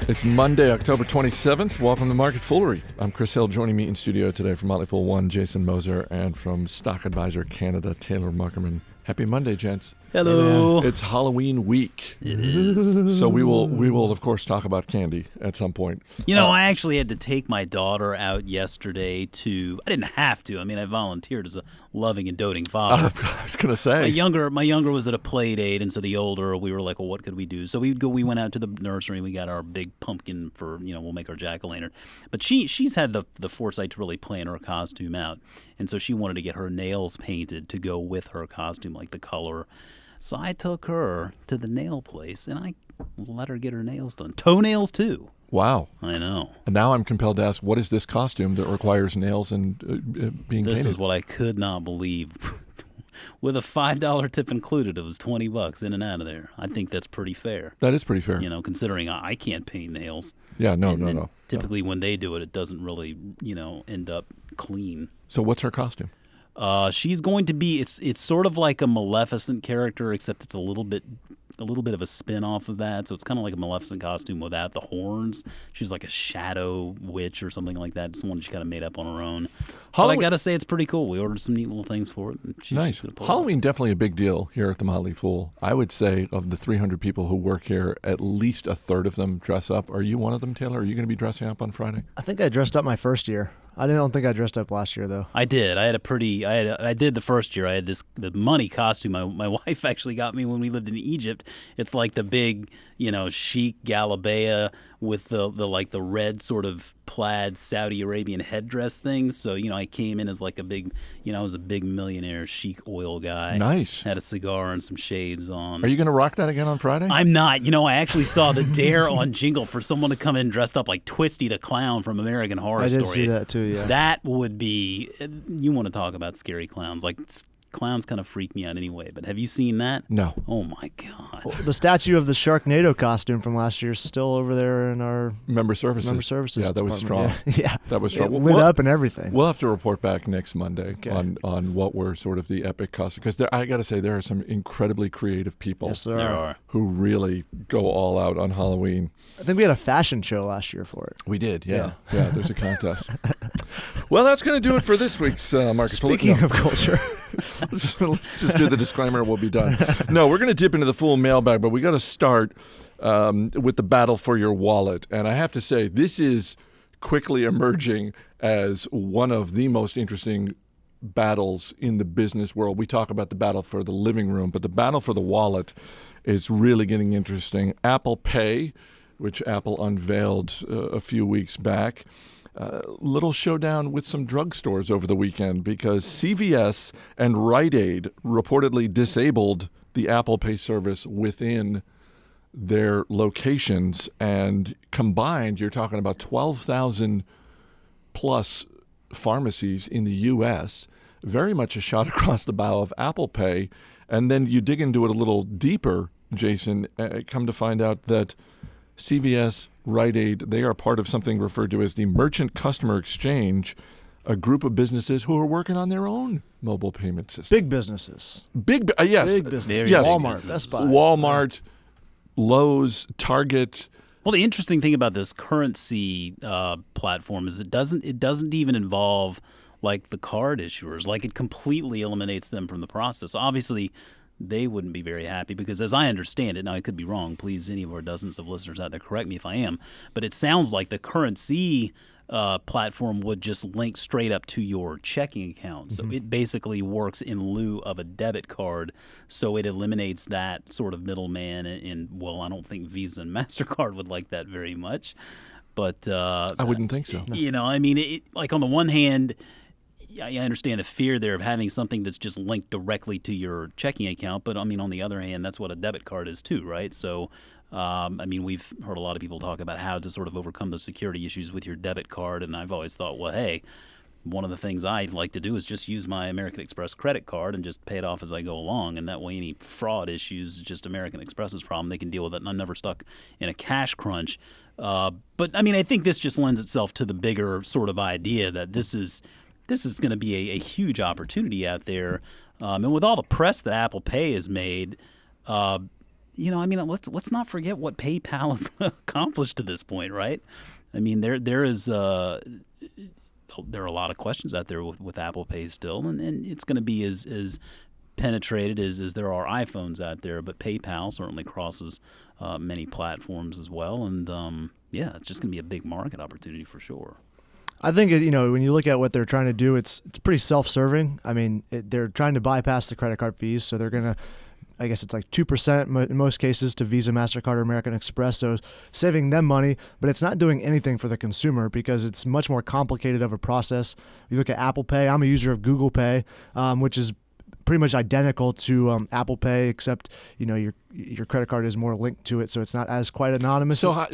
It's Monday, October 27th. Welcome to Market Foolery. I'm Chris Hill. Joining me in studio today from Motley Fool 1, Jason MOSER, and from Stock Advisor Canada, Taylor MUCKERMAN. Happy Monday, gents. Hello. It's Halloween week. It is. So we will of course talk about candy at some point. You know, I actually had to take my daughter out yesterday to. I didn't have to. I mean, I volunteered as a loving and doting father. I was going to say. My younger was at a play date, and so the older, we were like, well, what could we do? So we went out to the nursery. We got our big pumpkin for, we'll make our jack-o'-lantern. But she's had the foresight to really plan her costume out, and so she wanted to get her nails painted to go with her costume, like the color. So I took her to the nail place, and I let her get her nails done. Toenails, too. Wow. I know. And now I'm compelled to ask, what is this costume that requires nails and being painted? This is what I could not believe. With a $5 tip included, it was $20 in and out of there. I think that's pretty fair. That is pretty fair. Considering I can't paint nails. Yeah, no. Typically when they do it, it doesn't really, end up clean. So what's her costume? She's going to be. It's sort of like a Maleficent character, except it's a little bit of a spin off of that. So it's kind of like a Maleficent costume without the horns. She's like a shadow witch or something like that. It's one she kind of made up on her own. But I gotta say, it's pretty cool. We ordered some neat little things for it. Nice. Halloween definitely a big deal here at the Motley Fool. I would say of the 300 people who work here, at least a third of them dress up. Are you one of them, Taylor? Are you going to be dressing up on Friday? I think I dressed up my first year. I don't think I dressed up last year, though. I did. I did the first year. I had the money costume. My wife actually got me when we lived in Egypt. It's like the big, chic Galabea with the red sort of plaid Saudi Arabian headdress thing. So, I came in as like a big, I was a big millionaire chic oil guy. Nice. Had a cigar and some shades on. Are you going to rock that again on Friday? I'm not. I actually saw the dare on Jingle for someone to come in dressed up like Twisty the Clown from American Horror Story. I did see that too, yeah. That would be, you want to talk about scary clowns. Like, clowns kind of freak me out anyway, but have you seen that? No. Oh, my God. Well, the statue of the Sharknado costume from last year is still over there in our member services. Yeah, that was strong. Yeah. That was strong. It lit up and everything. We'll have to report back next Monday on what were sort of the epic costumes. Because I got to say, there are some incredibly creative people. Yes, there are. Who really go all out on Halloween. I think we had a fashion show last year for it. We did, yeah. Yeah, there's a contest. Well, that's going to do it for this week's Market Foolery. Speaking of culture. Let's just do the disclaimer and we'll be done. No, we're going to dip into the Fool mailbag, but we got to start with the battle for your wallet. And I have to say, this is quickly emerging as one of the most interesting battles in the business world. We talk about the battle for the living room, but the battle for the wallet is really getting interesting. Apple Pay, which Apple unveiled a few weeks back, little showdown with some drugstores over the weekend because CVS and Rite Aid reportedly disabled the Apple Pay service within their locations. And combined, you're talking about 12,000 plus pharmacies in the U.S., very much a shot across the bow of Apple Pay. And then you dig into it a little deeper, Jason, come to find out that CVS, Rite Aid, they are part of something referred to as the Merchant Customer Exchange, a group of businesses who are working on their own mobile payment system. Big businesses. Yes. Big businesses. Yes. Walmart, Best Buy. Walmart, Lowe's, Target. Well, the interesting thing about this currency platform is it doesn't even involve like the card issuers. Like, it completely eliminates them from the process. Obviously, they wouldn't be very happy because, as I understand it, now I could be wrong. Please, any of our dozens of listeners out there, correct me if I am. But it sounds like the currency platform would just link straight up to your checking account. So it basically works in lieu of a debit card. So it eliminates that sort of middleman. And well, I don't think Visa and MasterCard would like that very much. But I wouldn't think so. I mean, like on the one hand, I understand the fear there of having something that's just linked directly to your checking account. But, I mean, on the other hand, that's what a debit card is too, right? So, we've heard a lot of people talk about how to sort of overcome the security issues with your debit card. And I've always thought, well, hey, one of the things I like to do is just use my American Express credit card and just pay it off as I go along. And that way any fraud issues, just American Express's problem, they can deal with it. And I'm never stuck in a cash crunch. But, I mean, I think this just lends itself to the bigger sort of idea that this is going to be a huge opportunity out there. And with all the press that Apple Pay has made, I mean, let's not forget what PayPal has accomplished to this point, right? I mean, there are a lot of questions out there with Apple Pay still, and it's going to be as penetrated as there are iPhones out there, but PayPal certainly crosses many platforms as well, and it's just going to be a big market opportunity for sure. I think when you look at what they're trying to do, it's pretty self-serving. I mean, they're trying to bypass the credit card fees, so they're going to, I guess it's like 2% in most cases to Visa, MasterCard, or American Express, so saving them money, but it's not doing anything for the consumer because it's much more complicated of a process. You look at Apple Pay. I'm a user of Google Pay, which is pretty much identical to Apple Pay, except your credit card is more linked to it, so it's not as quite anonymous. So,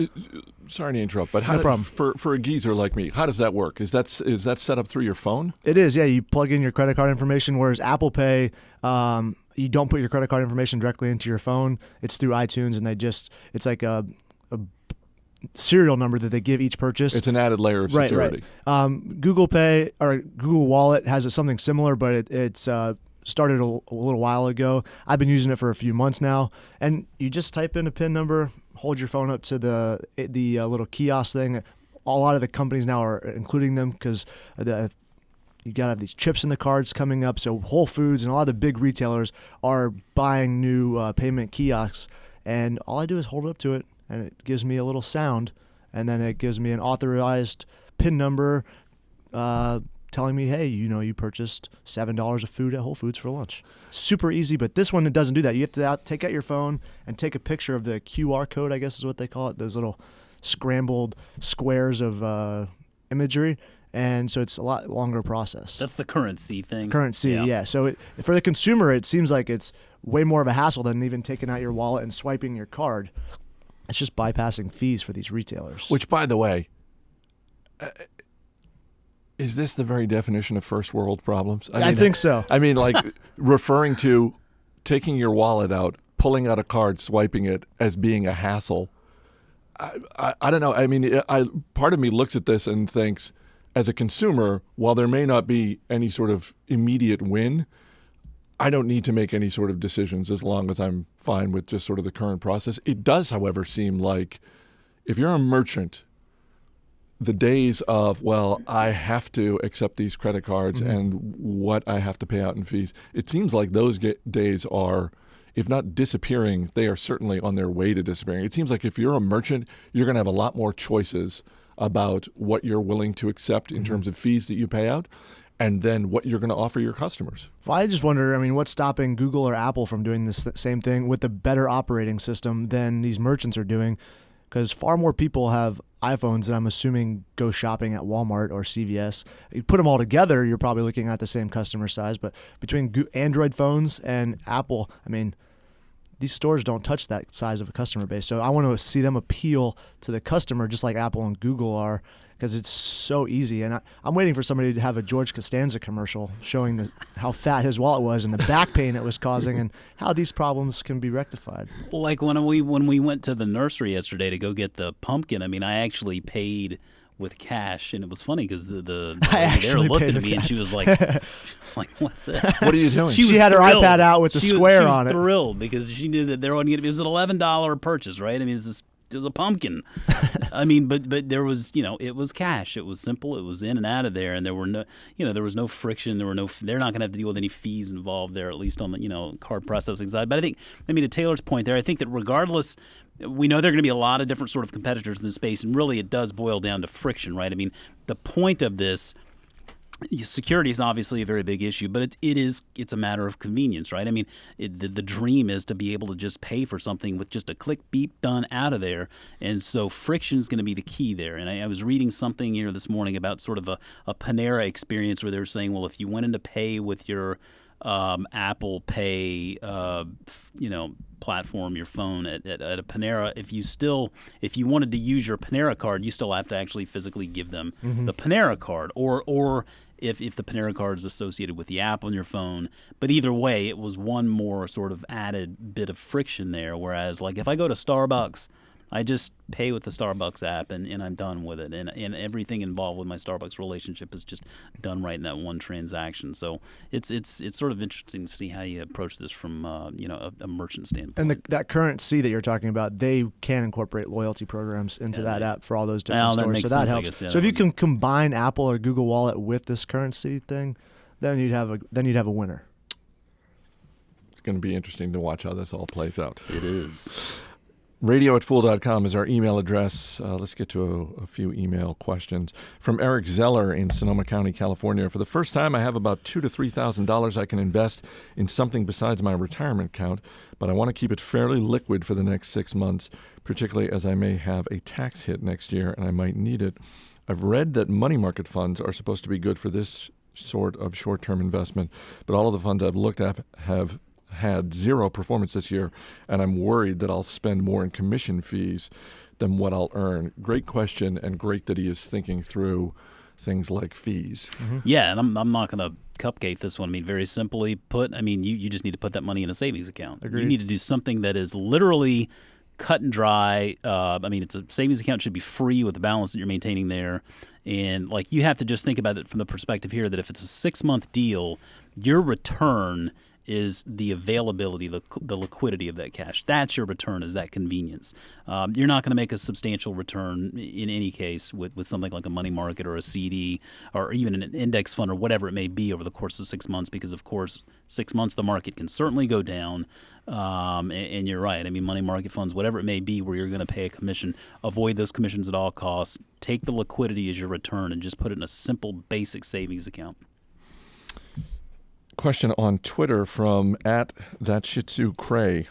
sorry to interrupt, but No problem. For a geezer like me, how does that work? Is that set up through your phone? It is, yeah. You plug in your credit card information, whereas Apple Pay, you don't put your credit card information directly into your phone. It's through iTunes, and it's like a serial number that they give each purchase. It's an added layer of security. Right. Google Pay or Google Wallet has something similar, but it's started a little while ago. I've been using it for a few months now, and you just type in a PIN number, hold your phone up to the little kiosk thing. A lot of the companies now are including them because you got to have these chips in the cards coming up. So Whole Foods and a lot of the big retailers are buying new payment kiosks, and all I do is hold it up to it, and it gives me a little sound, and then it gives me an authorized PIN number telling me, hey, you purchased $7 of food at Whole Foods for lunch. Super easy, but this one, it doesn't do that. You have to take out your phone and take a picture of the QR code, I guess is what they call it, those little scrambled squares of imagery. And so it's a lot longer process. That's the currency thing. Currency, yeah. So for the consumer, it seems like it's way more of a hassle than even taking out your wallet and swiping your card. It's just bypassing fees for these retailers. Which, by the way, is this the very definition of first world problems? I think so. I mean, like referring to taking your wallet out, pulling out a card, swiping it as being a hassle. I don't know. I mean, part of me looks at this and thinks, as a consumer, while there may not be any sort of immediate win, I don't need to make any sort of decisions as long as I'm fine with just sort of the current process. It does, however, seem like if you're a merchant, the days of, well, I have to accept these credit cards and what I have to pay out in fees, it seems like those days are, if not disappearing, they are certainly on their way to disappearing. It seems like if you're a merchant, you're going to have a lot more choices about what you're willing to accept in terms of fees that you pay out, and then what you're going to offer your customers. Well, I just wonder, what's stopping Google or Apple from doing this same thing with a better operating system than these merchants are doing? Because far more people have iPhones than I'm assuming go shopping at Walmart or CVS. You put them all together, you're probably looking at the same customer size. But between Android phones and Apple, these stores don't touch that size of a customer base. So I want to see them appeal to the customer just like Apple and Google are, because it's so easy. And I'm waiting for somebody to have a George Costanza commercial showing how fat his wallet was and the back pain it was causing and how these problems can be rectified. Well, like when we went to the nursery yesterday to go get the pumpkin, I actually paid with cash, and it was funny because the lady there looked at me and she was like, "What's this? What are you doing?" She had her iPad out with the square on it. She was thrilled because she knew that they were going to get it. It was an $11 purchase, right? It was a pumpkin. But there was, it was cash. It was simple. It was in and out of there, and there were no, there was no friction. They're not going to have to deal with any fees involved there, at least on the, card processing side. But I think, to Taylor's point there, I think that regardless, we know there are going to be a lot of different sort of competitors in this space, and really it does boil down to friction, right? The point of this, security is obviously a very big issue, but it's a matter of convenience, right? The dream is to be able to just pay for something with just a click, beep, done, out of there. And so friction is going to be the key there. And I was reading something here this morning about sort of a Panera experience where they were saying, well, if you went in to pay with your Apple Pay, platform, your phone at a Panera, if you wanted to use your Panera card, you still have to actually physically give them the Panera card, or if the Panera card is associated with the app on your phone. But either way, it was one more sort of added bit of friction there. Whereas, like, if I go to Starbucks, I just pay with the Starbucks app, and I'm done with it. And everything involved with my Starbucks relationship is just done right in that one transaction. So it's sort of interesting to see how you approach this from a merchant standpoint. And that currency that you're talking about, they can incorporate loyalty programs into that app for all those different stores. So that helps. Guess, yeah, so if you can combine Apple or Google Wallet with this currency thing, then you'd have a winner. It's going to be interesting to watch how this all plays out. It is. Radio@fool.com is our email address. Let's get to a few email questions. From Eric Zeller in Sonoma County, California. For the first time, I have about $2,000 to $3,000 I can invest in something besides my retirement account, but I want to keep it fairly liquid for the next 6 months, particularly as I may have a tax hit next year and I might need it. I've read that money market funds are supposed to be good for this sort of short-term investment, but all of the funds I've looked at have had zero performance this year, and I'm worried that I'll spend more in commission fees than what I'll earn. Great question, and great that he is thinking through things like fees. Mm-hmm. Yeah, and I'm not going to cupcake this one. I mean, very simply put, you just need to put that money in a savings account. Agreed. You need to do something that is literally cut and dry. It's a savings account, should be free with the balance that you're maintaining there. And you have to just think about it from the perspective here that if it's a 6-month deal, your return is the availability, the liquidity of that cash. That's your return, is that convenience. You're not going to make a substantial return in any case with something like a money market or a CD or even an index fund or whatever it may be over the course of 6 months, because, of course, 6 months the market can certainly go down. And you're right. Money market funds, whatever it may be where you're going to pay a commission, avoid those commissions at all costs. Take the liquidity as your return and just put it in a simple, basic savings account. Question on Twitter from @thatshitsucray.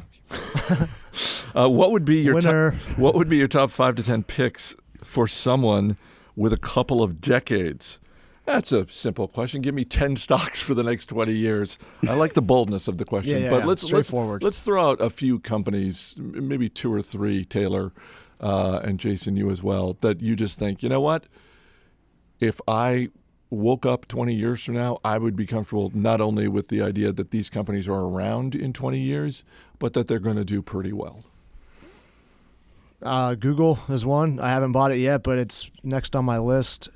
What would be your top 5 to 10 picks for someone with a couple of decades? That's a simple question. Give me 10 stocks for the next 20 years. I like the boldness of the question. But let's throw out a few companies, maybe 2 or 3, Taylor and Jason, you as well, that you just think, you know what? If I woke up 20 years from now, I would be comfortable not only with the idea that these companies are around in 20 years, but that they're going to do pretty well. Google is one. I haven't bought it yet, but it's next on my list.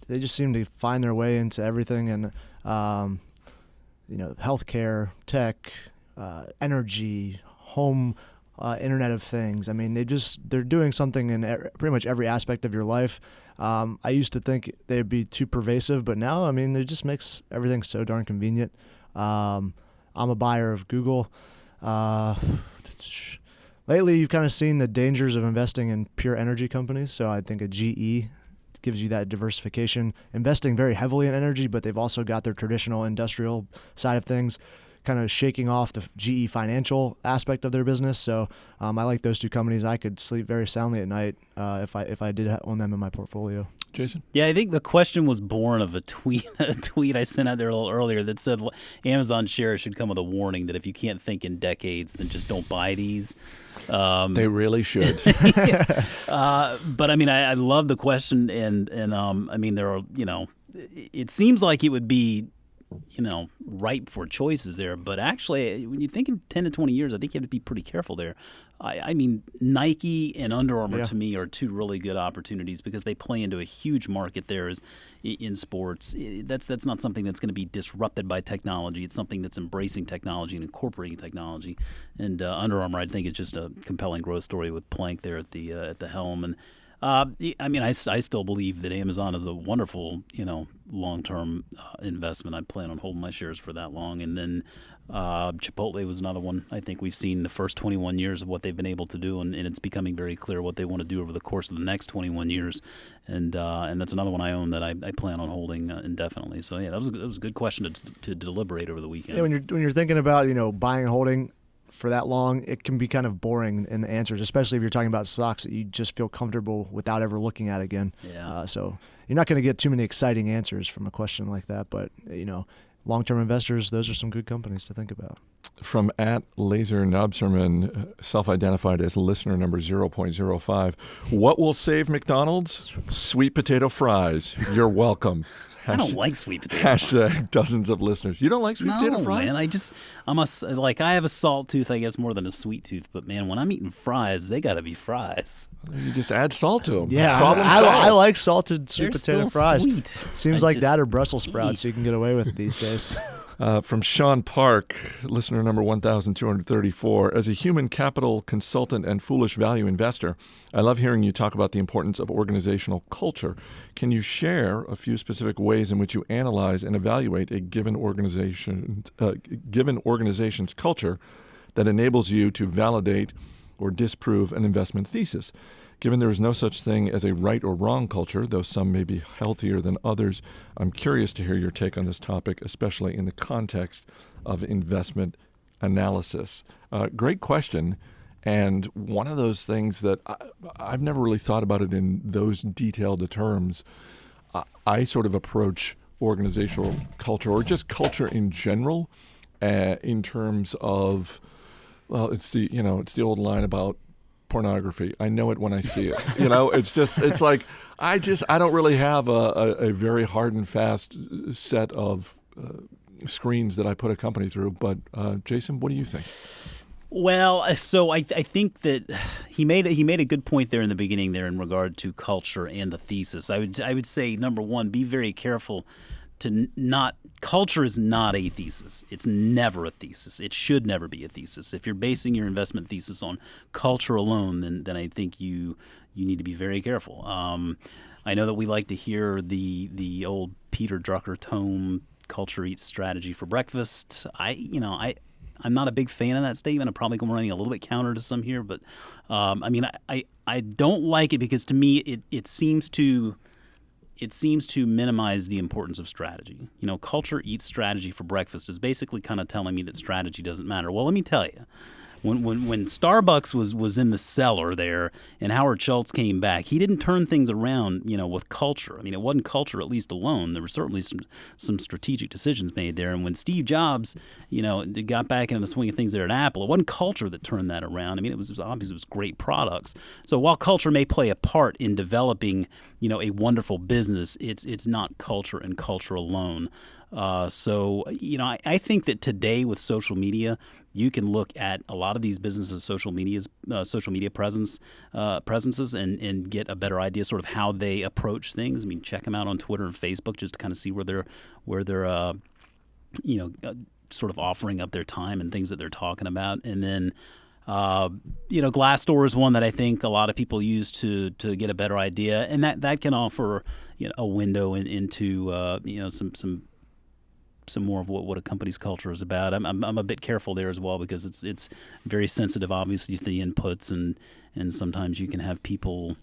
They just seem to find their way into everything, and healthcare, tech, energy, home, Internet of Things. They're doing something in pretty much every aspect of your life. I used to think they'd be too pervasive, but now, it just makes everything so darn convenient. I'm a buyer of Google. Lately, you've kind of seen the dangers of investing in pure energy companies, so I think a GE gives you that diversification, investing very heavily in energy, but they've also got their traditional industrial side of things, kind of shaking off the GE financial aspect of their business. So I like those two companies. I could sleep very soundly at night if I did own them in my portfolio. Jason? Yeah, I think the question was born of a tweet I sent out there a little earlier that said Amazon shares should come with a warning that if you can't think in decades, then just don't buy these. They really should. But I love the question, and there are, it seems like it would be, ripe for choices there. But actually, when you think in 10 to 20 years, I think you have to be pretty careful there. Nike and Under Armour to me are two really good opportunities because they play into a huge market there in sports. That's not something that's going to be disrupted by technology. It's something that's embracing technology and incorporating technology. And Under Armour, I think, is just a compelling growth story with Plank there at the helm. And I still believe that Amazon is a wonderful, long-term investment. I plan on holding my shares for that long. And then Chipotle was another one. I think we've seen the first 21 years of what they've been able to do, and it's becoming very clear what they want to do over the course of the next 21 years. And that's another one I own that I plan on holding indefinitely. So yeah, that was a good question to deliberate over the weekend. Yeah, when you're thinking about buying and holding for that long, it can be kind of boring in the answers, especially if you're talking about stocks that you just feel comfortable without ever looking at again. Yeah. So you're not going to get too many exciting answers from a question like that, but long-term investors, those are some good companies to think about. From @LaserNobserman, self-identified as listener number 0.05. What will save McDonald's? Sweet potato fries. You're welcome. I don't like sweet potato #, dozens of listeners. You don't like sweet potato fries? Man, I have a salt tooth, I guess, more than a sweet tooth. But man, when I'm eating fries, they got to be fries. You just add salt to them. Yeah, Problem I solved. like salted sweet They're potato still fries. sweet. Seems I like just that or Brussels sprouts you can get away with these days. From Sean Park, listener number 1234. As a human capital consultant and foolish value investor, I love hearing you talk about the importance of organizational culture. Can you share a few specific ways in which you analyze and evaluate a given organization's culture that enables you to validate or disprove an investment thesis? Given there is no such thing as a right or wrong culture, though some may be healthier than others, I'm curious to hear your take on this topic, especially in the context of investment analysis. Great question, and one of those things that I've never really thought about it in those detailed terms. I sort of approach organizational culture, or just culture in general, in terms of, well, it's the old line about pornography. I know it when I see it. It's like I don't really have a very hard and fast set of screens that I put a company through. But Jason, what do you think? Well, so I think that he made a good point there in the beginning there in regard to culture and the thesis. I would say, number one, be very careful to not. Culture is not a thesis. It's never a thesis. It should never be a thesis. If you're basing your investment thesis on culture alone, then I think you need to be very careful. I know that we like to hear the old Peter Drucker tome, "Culture eats strategy for breakfast." I'm not a big fan of that statement. I'm probably running a little bit counter to some here, but I don't like it because to me it seems to minimize the importance of strategy. Culture eats strategy for breakfast is basically kind of telling me that strategy doesn't matter. Well, let me tell you, when Starbucks was in the cellar there and Howard Schultz came back, he didn't turn things around, with culture. I mean, it wasn't culture at least alone. There were certainly some strategic decisions made there. And when Steve Jobs, got back into the swing of things there at Apple, it wasn't culture that turned that around. I mean, it was obvious it was great products. So while culture may play a part in developing, a wonderful business, it's not culture and culture alone. I think that today with social media, you can look at a lot of these businesses' social media presences and get a better idea sort of how they approach things. I mean, check them out on Twitter and Facebook just to kind of see where they're sort of offering up their time and things that they're talking about. And then Glassdoor is one that I think a lot of people use to get a better idea, and that can offer a window into some more of what a company's culture is about. I'm a bit careful there as well because it's very sensitive, obviously, to the inputs, and sometimes you can have people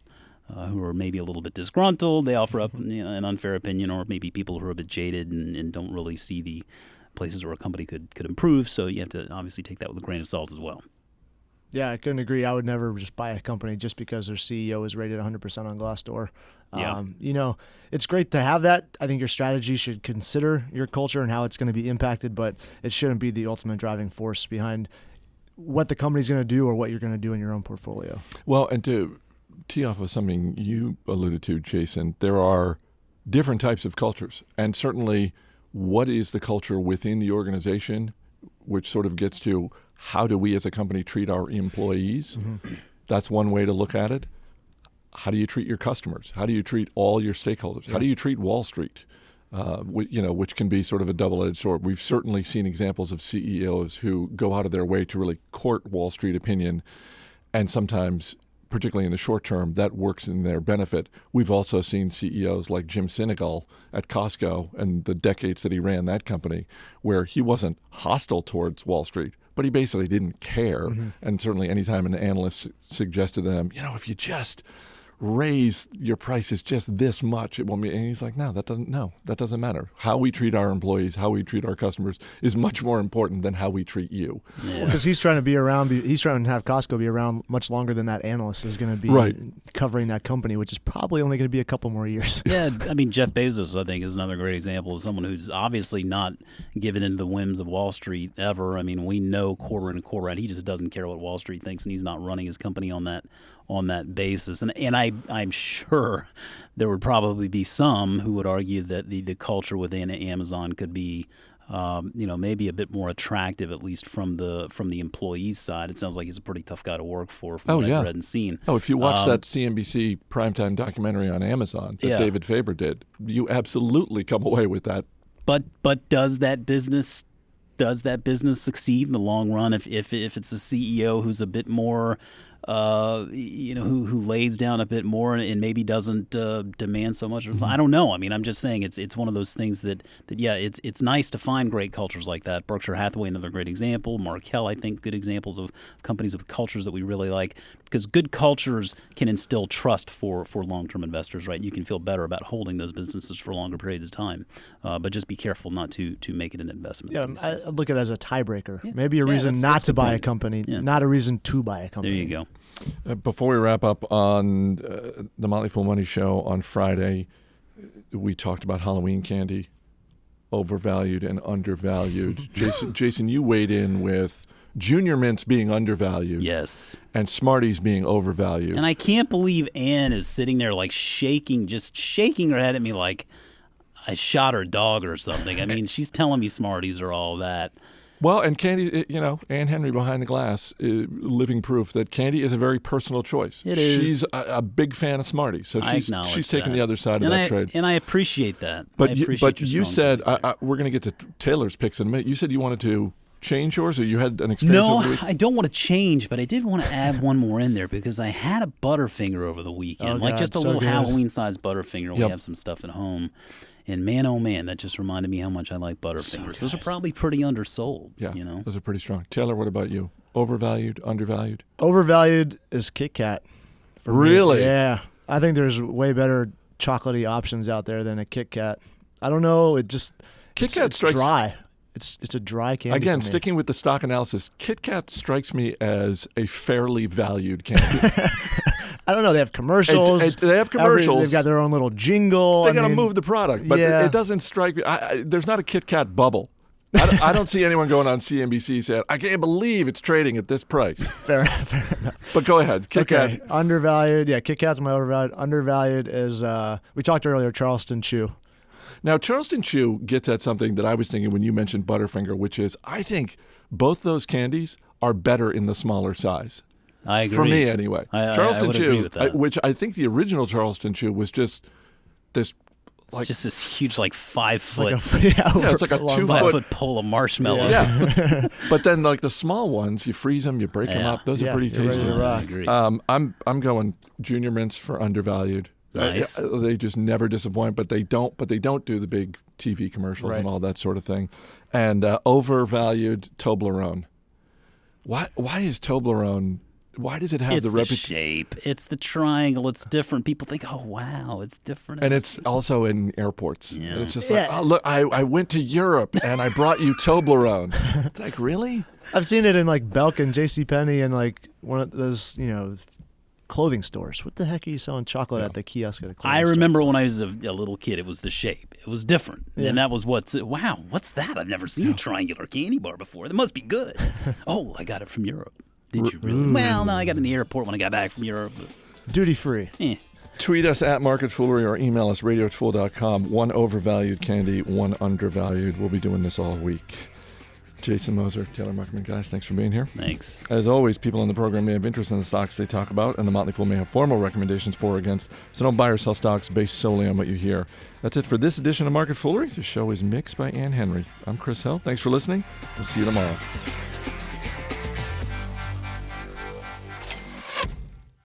who are maybe a little bit disgruntled. They offer up an unfair opinion, or maybe people who are a bit jaded and don't really see the places where a company could improve. So you have to obviously take that with a grain of salt as well. Yeah, I couldn't agree. I would never just buy a company just because their CEO is rated 100% on Glassdoor. Yeah. It's great to have that. I think your strategy should consider your culture and how it's going to be impacted, but it shouldn't be the ultimate driving force behind what the company's going to do or what you're going to do in your own portfolio. Well, and to tee off of something you alluded to, Jason, there are different types of cultures, and certainly what is the culture within the organization, which sort of gets to how do we as a company treat our employees? Mm-hmm. That's one way to look at it. How do you treat your customers? How do you treat all your stakeholders? Yeah. How do you treat Wall Street? Which can be sort of a double-edged sword. We've certainly seen examples of CEOs who go out of their way to really court Wall Street opinion, and sometimes, particularly in the short term, that works in their benefit. We've also seen CEOs like Jim Sinegal at Costco and the decades that he ran that company, where he wasn't hostile towards Wall Street, but he basically didn't care. Mm-hmm. And certainly anytime an analyst suggested to them, if you just raise your prices just this much. It won't be. And he's like, no, that doesn't matter. How we treat our employees, how we treat our customers is much more important than how we treat you. Because he's trying to be around. He's trying to have Costco be around much longer than that analyst is going to be covering that company, which is probably only going to be a couple more years. Yeah, I mean, Jeff Bezos, I think, is another great example of someone who's obviously not given into the whims of Wall Street ever. I mean, we know quarter in and quarter out, he just doesn't care what Wall Street thinks, and he's not running his company on that basis. And I'm sure there would probably be some who would argue that the culture within Amazon could be maybe a bit more attractive, at least from the employees' side. It sounds like he's a pretty tough guy to work for, from what I've read and seen. Oh, if you watch that CNBC primetime documentary on Amazon that David Faber did, you absolutely come away with that. But does that business succeed in the long run if it's a CEO who's a bit more who lays down a bit more and maybe doesn't demand so much? I don't know. I mean, I'm just saying it's one of those things that it's nice to find great cultures like that. Berkshire Hathaway, another great example. Markel, I think, good examples of companies with cultures that we really like, because good cultures can instill trust for long-term investors, right? You can feel better about holding those businesses for longer periods of time, but just be careful not to make it an investment. Yeah, I look at it as a tiebreaker. Yeah. Maybe a reason not to buy a company, not a reason to buy a company. There you go. Before we wrap up on the Motley Fool Money Show on Friday, we talked about Halloween candy, overvalued and undervalued. Jason, you weighed in with Junior Mints being undervalued. Yes. And Smarties being overvalued. And I can't believe Ann is sitting there like shaking her head at me like I shot her dog or something. I mean, she's telling me Smarties are all that. Well, and candy, Ann Henry behind the glass, living proof that candy is a very personal choice. It is. She's a big fan of Smarties, so she's taking the other side of that trade. And I appreciate that. But you said, we're going to get to Taylor's picks in a minute. You said you wanted to change yours, or you had an experience over the week? No, I don't want to change, but I did want to add one more in there because I had a Butterfinger over the weekend, just a little Halloween-sized Butterfinger. We have some stuff at home. And man, oh man, that just reminded me how much I like Butterfingers. Those are probably pretty undersold. Yeah, those are pretty strong. Taylor, what about you? Overvalued, undervalued? Overvalued is Kit Kat. Really? Me. Yeah. I think there's way better chocolatey options out there than a Kit Kat. I don't know. It's dry. It's a dry candy. Again, sticking with the stock analysis, Kit Kat strikes me as a fairly valued candy. I don't know. They have commercials. They've got their own little jingle. They got to move the product, but it doesn't strike me. There's not a Kit Kat bubble. I don't see anyone going on CNBC saying, "I can't believe it's trading at this price." Fair enough. But go ahead, Kit Kat. Undervalued. Yeah, Kit Kat's my overvalued. Undervalued is we talked earlier. Charleston Chew. Now, Charleston Chew gets at something that I was thinking when you mentioned Butterfinger, which is I think both those candies are better in the smaller size. I agree. For me, anyway. Charleston I would Chew, agree with that. Which I think the original Charleston Chew was just this. It's just this huge, 5 foot. It's like a 2 foot pole of marshmallow. Yeah. But then, the small ones, you freeze them, you break them up. Those are pretty tasty. I agree. I'm going Junior Mints for undervalued. Nice. They just never disappoint, but they don't do the big TV commercials and all that sort of thing. And overvalued Toblerone. Why is Toblerone? Why does it have the reputation? It's the shape. It's the triangle. It's different. People think, oh, wow, it's different. And it's also in airports. Yeah. It's just oh, look, I went to Europe and I brought you Toblerone. It's like, really? I've seen it in Belk and JCPenney and one of those, clothing stores. What the heck are you selling chocolate at the kiosk at a clothing store? I remember when I was a little kid, it was the shape. It was different. Yeah. And that was what's that? I've never seen a triangular candy bar before. That must be good. Oh, I got it from Europe. Did you really? Well, no, I got it in the airport when I got back from Europe. Duty free. Tweet us at MarketFoolery or email us radio@fool.com. One overvalued candy, one undervalued. We'll be doing this all week. Jason Moser, Taylor MUCKERMAN, guys, thanks for being here. Thanks. As always, people on the program may have interest in the stocks they talk about, and the Motley Fool may have formal recommendations for or against, so don't buy or sell stocks based solely on what you hear. That's it for this edition of Market Foolery. The show is mixed by Ann Henry. I'm Chris Hill. Thanks for listening. We'll see you tomorrow.